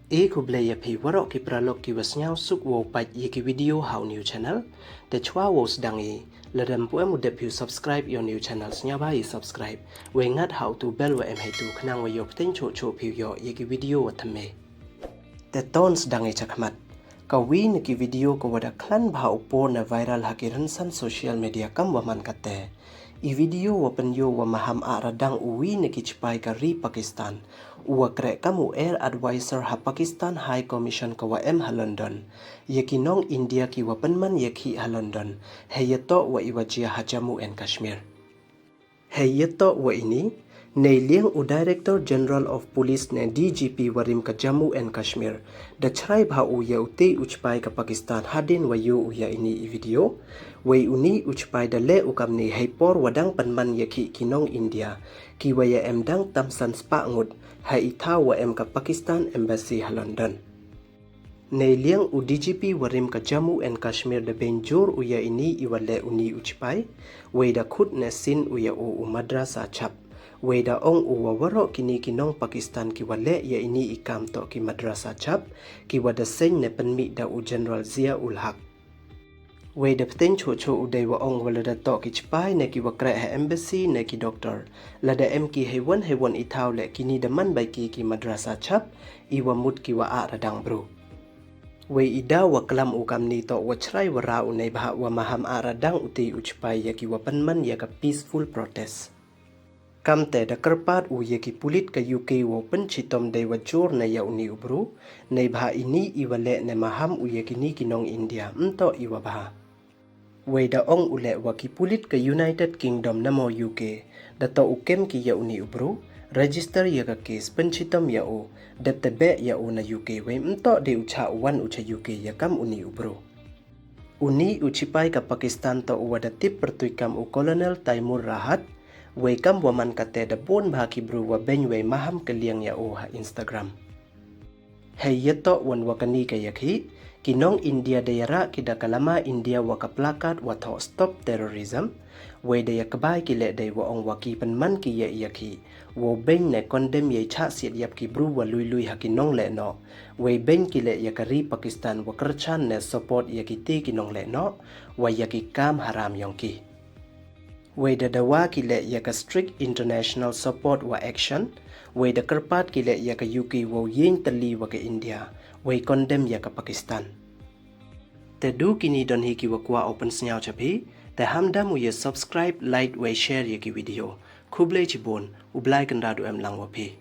Khlieh phi warok ki pralok ki wasnyao suk wo pat ye ki video how new channel te chwa wo sdang e ladam pu em de phu subscribe your new channel nya ba yi subscribe we ngat how to bell wa em hai tu khnang wa yok ten cho cho phu yo ye ki video wa thame te ton sdang e chakmat ka wi ni ki video ko wada klan bha upor na viral hakiran san social media kam wa man kate I video wa penyo wa Maham a Radang uwi ni ki Chipai ka ri Pakistan uwa kre kamu air advisor ha Pakistan High Commission ka wa em ha London ye ki Nong India ki wa penman ye ki ha London he ye to wa iwa jia ha Jammu and Kashmir he ye to wa ini nei liang u Director General of Police ne DGP warim ka Jammu and Kashmir da chrai bha u ye uti uchpai ka Pakistan hadin wa yu u ya ini I video wei uni uchpai da le ukam ni haipor wadang panman ye ki Nong India ki wa ya em dang tam san spa ngut hai itha wa em ka Pakistan Embassy ha London nei liang u DGP warim ka Jammu and Kashmir da benjur u ya ini iwale uni uchpai wei da khut ne sin u ya u madrasa chap wei da ong uwa waro kini ki Nong Pakistan ki wale ya ini ikam to ki madrasa chap ki wada sen ne penmi da u General Zia ul Haq wei da pten cho cho u dei wa ong wala da to ki Chipai ne ki wakra ha embassy ne ki doctor la da em ki hewon ithau le kini da man bai ki madrasa chap iwa mut ki wa a Radang bro wei ida wa klam u kam ni to wa chrai wa ra u nei bha wa Maham a Radang uti u Chipai ya ki wa panman ya ka peaceful protest kamte da kerpat u ye ki pulit ka UK wo pen chitom dei wa jor na ya uni ubru nei bha ini iwale ne Maham u ye ki ni ki Nong India mto iwa bha wei da ong ule wa ki pulit ka United Kingdom na mo UK da to ukem ki ya uni ubru register ya ka case pen chitom ya u da tebe ya u na UK we mto de ucha wan ucha UK ya kam uni ubru uni u Chipai ka Pakistan to u da tip pertuikam u Colonel Taimur Rahat wei kam waman kate da bon bha ki bru wa ben wei Maham kaliang ya o ha Instagram hey yeto wan wakani ka yakhi ki Nong India de yara ki da kalama India wa ka plakat wa tho stop terrorism wei de yakbai ki le de wa ong wa ki penman ki ye yakhi wo ben ne condemn ye cha siat yap ki bru wa lui ha ki Nong le no wei ben ki le yakari Pakistan wa karchan ne support yakiti ki Nong le no wa yaki kam haram yongki wei da dawa ki le yaka strict international support wa action wei da kerpat ki le yaka UK wo yin tali wa ka India wei condemn yaka Pakistan te du kini don hi ki wa kwa open snyao chapi te hamdam ye subscribe like wei share ye ki video khuble chibon ublai kan radu em lang wa phi